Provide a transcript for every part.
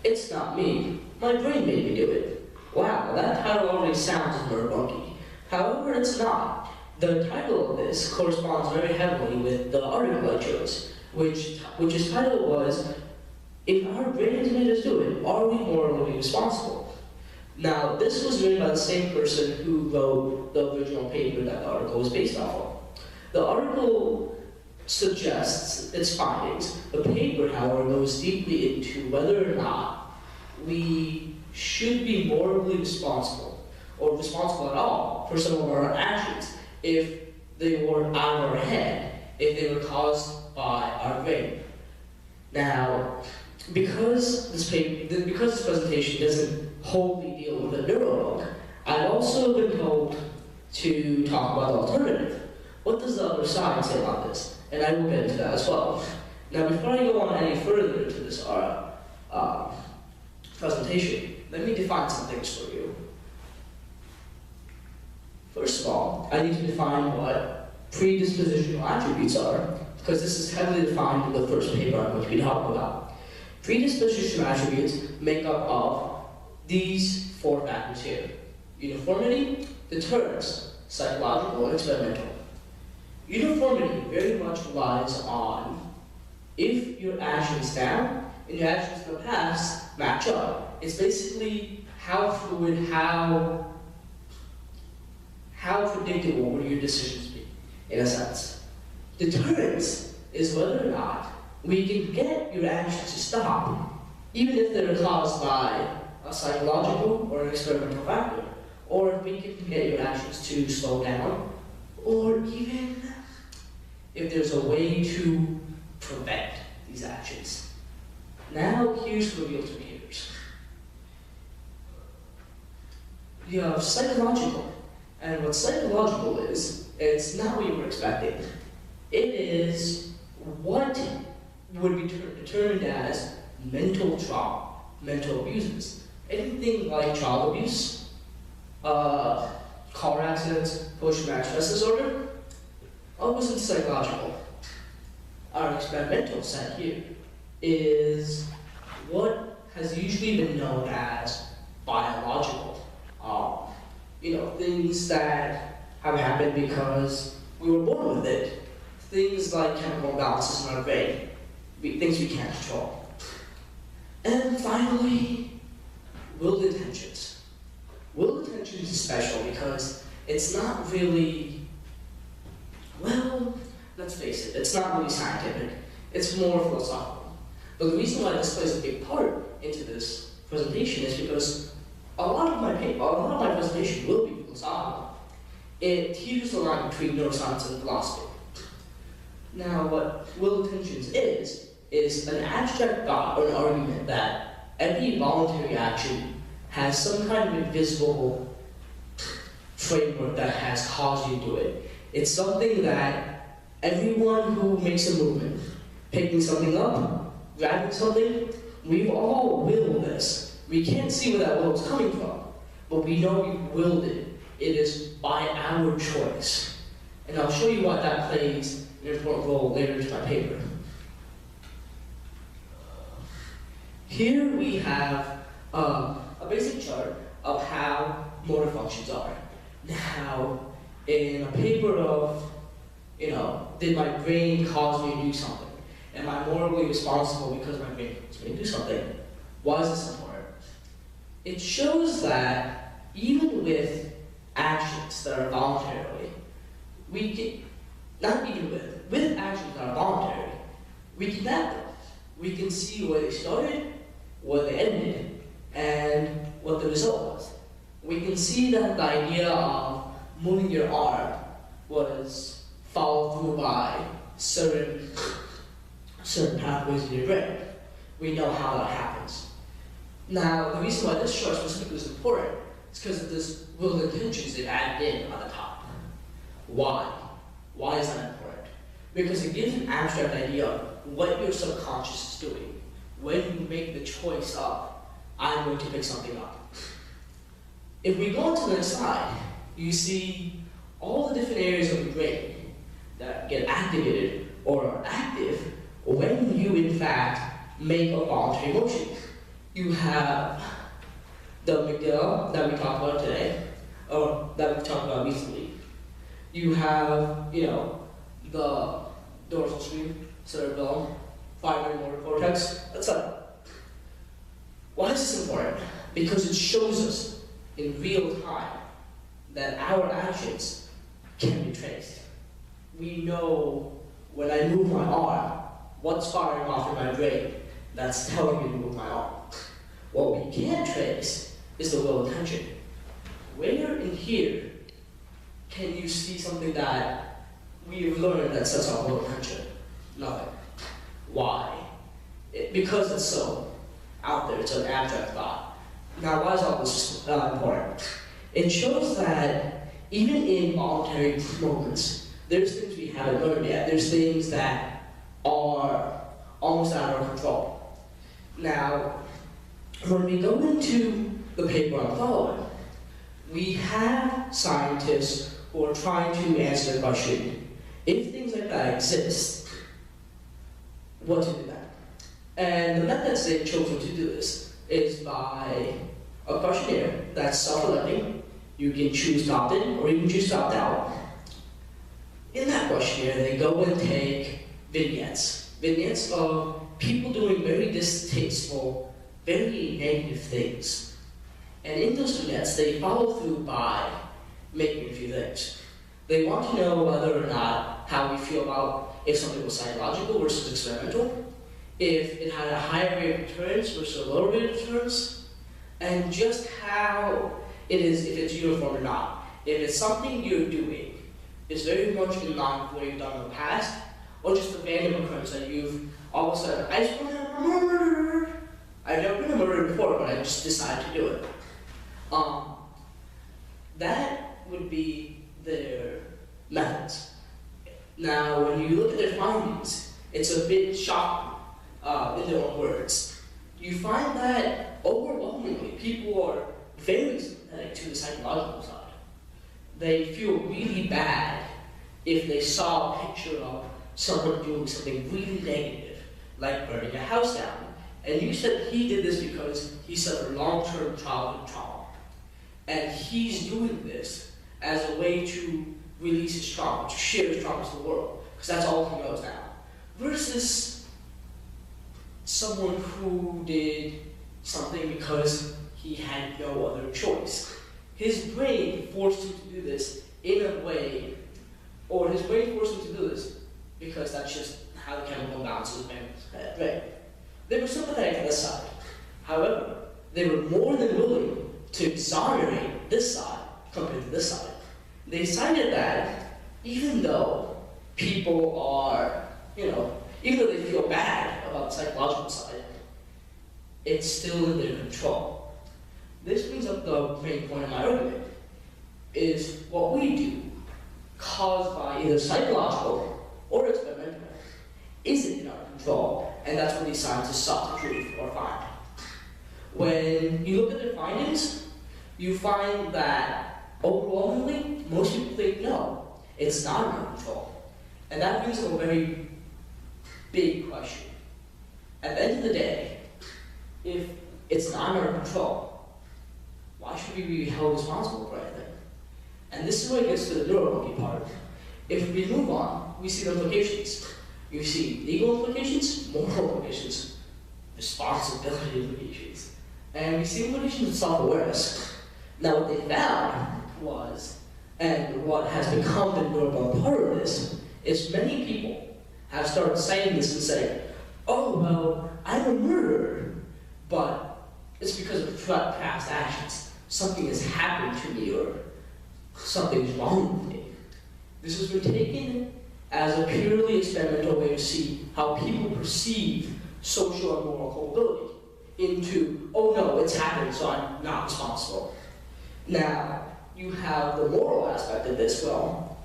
It's not me. My brain made me do it. Wow, that title already sounds neurbunky. However, it's not. The title of this corresponds very heavily with the article I chose, which's title was, "If our brains made us do it, are we morally responsible?" Now, this was written by the same person who wrote the original paper that the article was based off of. The article suggests its findings. The paper, however, goes deeply into whether or not we should be morally responsible, or responsible at all, for some of our actions if they were out of our head, if they were caused by our brain. Now, because this presentation doesn't wholly deal with a neurbunk, I've also been told to talk about the alternative. What does the other side say about this? And I will get into that as well. Now, before I go on any further into this presentation, let me define some things for you. First of all, I need to define what predispositional attributes are, because this is heavily defined in the first paper I'm going to be talking about. Predispositional attributes make up of these four factors here: uniformity, deterrence, psychological, and experimental. Uniformity very much relies on if your actions now and your actions in the past match up. It's basically how fluid, how predictable will your decisions be, in a sense. Deterrence is whether or not we can get your actions to stop, even if they're caused by a psychological or an experimental factor, or if we can get your actions to slow down, or even if there's a way to prevent these actions. Now, here's the real indicators. You have psychological, and what psychological is, it's not what you were expecting. It is what would be determined as mental trauma, mental abuses. Anything like child abuse, car accidents, post-traumatic stress disorder, all goes into psychological. Our experimental set here is what has usually been known as biological. Things that have happened because we were born with it. Things like chemical imbalances in our brain, things we can't control. And finally, willed intentions. Willed intentions is special because it's not really, well, let's face it, it's not really scientific. It's more philosophical. But the reason why this plays a big part into this presentation is because a lot of my presentation will be philosophical. It teeters the line between neuroscience and philosophy. Now, what will intentions is an abstract thought or an argument that every voluntary action has some kind of invisible framework that has caused you to do it. It's something that everyone who makes a movement, picking something up, grabbing something, we've all willed this. We can't see where that will is coming from, but we know we willed it. It is by our choice. And I'll show you why that plays an important role later into my paper. Here we have a basic chart of how motor functions are. Now, in a paper of, did my brain cause me to do something? Am I morally responsible because my brain caused me to do something? Why is this important? It shows that even with actions that are voluntary, we can, not even with actions that are voluntary, we can map them. We can see where they started, where they ended, and what the result was. We can see that the idea of moving your arm was followed through by certain pathways in your brain. We know how that happens. Now, the reason why this chart specifically is important is because of this little intentions they added in on the top. Why? Why is that important? Because it gives an abstract idea of what your subconscious is doing when you make the choice of, I'm going to pick something up. If we go on to the next slide, you see all the different areas of the brain that get activated or are active when you, in fact, make a voluntary motion. You have the amygdala that we talked about today, or that we talked about recently. You have, the dorsal stream, cerebellum, fine motor cortex, etc. Why is this important? Because it shows us in real time that our actions can be traced. We know when I move my arm, what's firing off in my brain that's telling me to move my arm. What we can't trace is the will intention. Where in here can you see something that we've learned that sets off will intention? Nothing. Why? Because it's so out there, it's an abstract thought. Now, why is all this important? It shows that even in voluntary moments, there's things we haven't learned yet. There's things that are almost out of our control. Now, when we go into the paper I'm following, we have scientists who are trying to answer the question, if things like that exist, what to do then? And the methods they've chosen to do this is by a questionnaire that's self-electing. You can choose to opt in, or you can choose to opt out. In that questionnaire, they go and take vignettes of people doing very distasteful, very negative things. And in those vignettes, they follow through by making a few things. They want to know whether or not how we feel about if something was psychological versus experimental, if it had a higher rate of returns versus a lower rate of returns, and just how it is, if it's uniform or not. If it's something you're doing is very much in line with what you've done in the past, or just a random occurrence that you've all of a sudden, I just want to have a murder. I've never been a murderer before, but I just decided to do it. That would be their methods. Now, when you look at their findings, it's a bit shocking in their own words. You find that overwhelmingly, people are very sympathetic to the psychological side. They feel really bad if they saw a picture of someone doing something really negative, like burning a house down. And you said he did this because he suffered long-term childhood trauma. And he's doing this as a way to release his trauma, to share his trauma to the world, because that's all he knows now. Versus someone who did something because he had no other choice. His brain forced him to do this in a way, or his brain forced him to do this because that's just how the chemical imbalances in his brain. They were sympathetic to this side. However, they were more than willing to exonerate this side compared to this side. They decided that even though people are, even though they feel bad about the psychological side, it's still in their control. This brings up the main point of my argument, is what we do, caused by either psychological or experimental, isn't in our control, and that's what these scientists sought to prove or find. When you look at their findings, you find that overwhelmingly, most people think no, it's not in our control. And that brings up a very big question. At the end of the day, if it's not in our control, why should we be held responsible for anything? And this is where it gets to the neurbunking part. If we move on, we see the implications. You see legal implications, moral implications, responsibility implications, and we see implications of self-awareness. Now, what they found was, and what has become the neurbunk part of this, is many people have started citing this and saying, oh, well, I'm a murderer, but it's because of past actions. Something has happened to me, or something's wrong with me. This has been taken as a purely experimental way to see how people perceive social and moral culpability into, oh no, it's happened, so I'm not responsible. Now, you have the moral aspect of this. Well,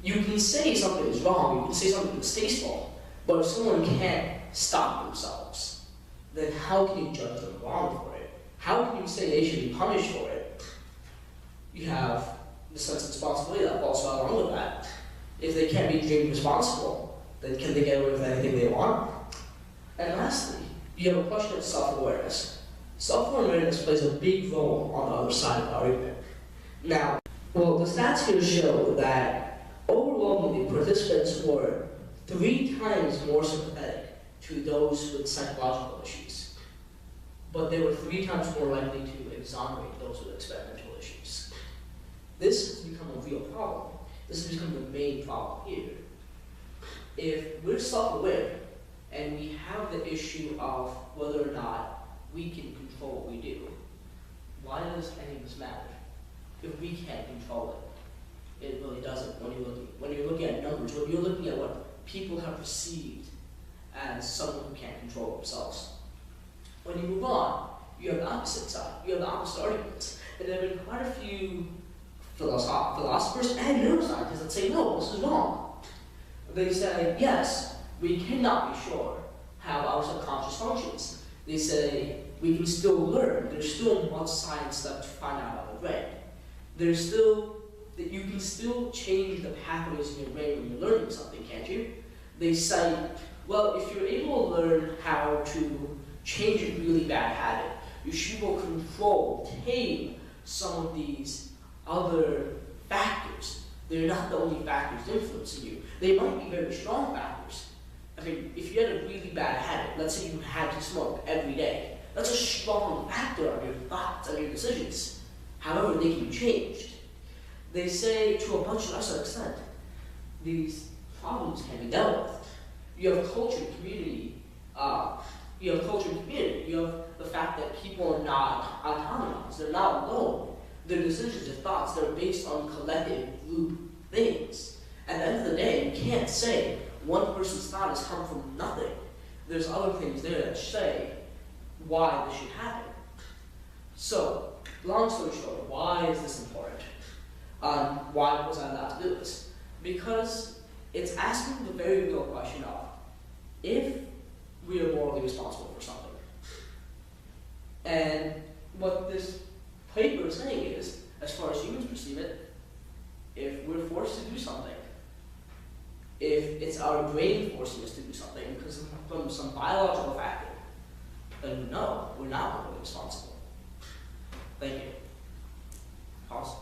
you can say something is wrong, you can say something is distasteful, but if someone can't stop themselves, then how can you judge them wrong for it? How can you say they should be punished for it? You have the sense of responsibility that falls right along with that. If they can't be deemed responsible, then can they get away with anything they want? And lastly, you have a question of self-awareness. Self-awareness plays a big role on the other side of the argument. Now, well, the stats here show that overwhelmingly participants were 3 times more sympathetic to those with psychological issues, but they were 3 times more likely to exonerate those with experimental issues. This has become a real problem. This has become the main problem here. If we're self-aware and we have the issue of whether or not we can control what we do, why does any of this matter? If we can't control it, it really doesn't. When you're looking at numbers, when you're looking at what people have perceived as someone who can't control themselves. When you move on, you have the opposite side. You have the opposite arguments. And there have been quite a few philosophers and neuroscientists that say, no, this is wrong. They say, yes, we cannot be sure how our subconscious functions. They say, we can still learn. There's still much science left to find out about the brain. There's still, that you can still change the pathways in your brain when you're learning something, can't you? They say, well, if you're able to learn how to change a really bad habit, you should be able to control, tame some of these other factors. They're not the only factors influencing you. They might be very strong factors. I mean, if you had a really bad habit, let's say you had to smoke every day, that's a strong factor on your thoughts and your decisions. However, they can be changed. They say, to a much lesser extent, these problems can be dealt with. You have culture and community. You have the fact that people are not autonomous. They're not alone. Their decisions, their thoughts, they're based on collective group things. At the end of the day, you can't say one person's thought has come from nothing. There's other things there that say why this should happen. So, long story short, why is this important? Why was I allowed to do this? Because it's asking the very real question of, if we are morally responsible for something. And what this paper is saying is, as far as humans perceive it, if we're forced to do something, if it's our brain forcing us to do something because from some biological factor, then no, we're not morally responsible. Thank you. Pause.